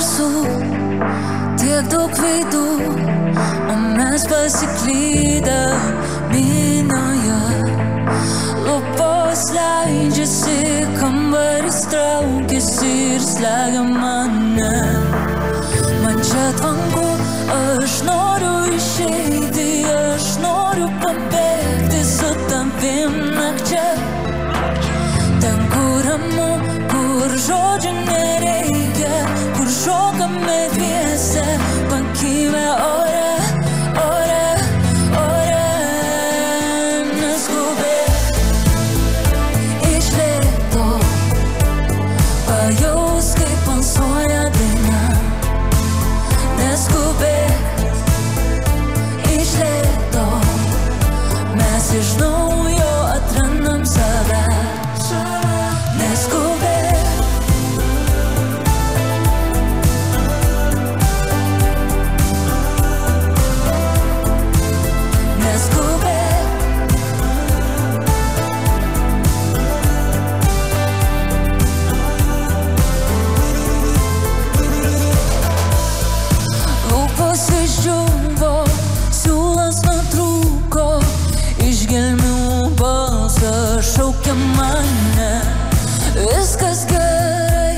garsų, tiek daug veidų, o mes pasiklydę minioje. Lūpos leidžiasi, kambaris traukiasi ir slegia mane. Man čia tvanku, aš noriu išeiti, aš noriu pabėgti su tavim nakčia. Ten, kur ramu, kur žodžių nereikia, kur šokame dviese, pakilę ore, ore, ore. Neskubėk, iš lėto, pajaus, kaip alsuoja daina. Neskubėk, iš lėto, mes iš naujo atrandam save. Neskubėk, neskubėk, lūpos išdžiūvo, siūlas nutrūko, iš gelmių balsas šaukia mane. Viskas gerai,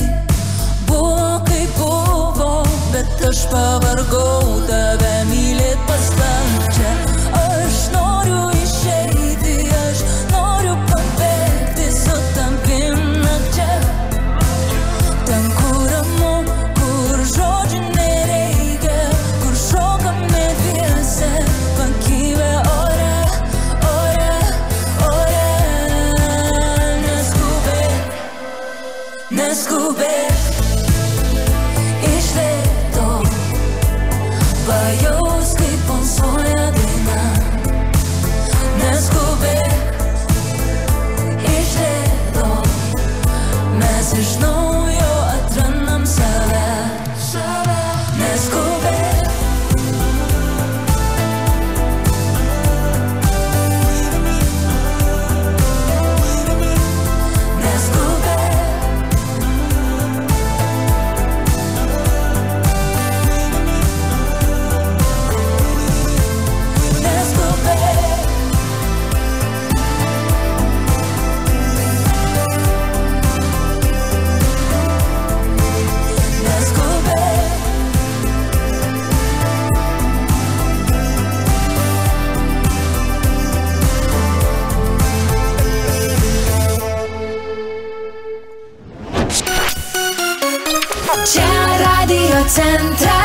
buvo kaip buvo, bet aš pavargau tave mylėt pasparčia. Aš noriu išeiti, aš noriu pabėgti su tavim nakčia. Ten, kur ramu, kur žodžių nereikia, kur šokame dviese, pakilę ore, ore, ore. Neskubėk, iš lėto, pajaus, kaip alsuoja daina. Neskubėk, iš lėto, mes iš naujo atrandam save. Neskubėk, neskubėk. Čia Radio Centras.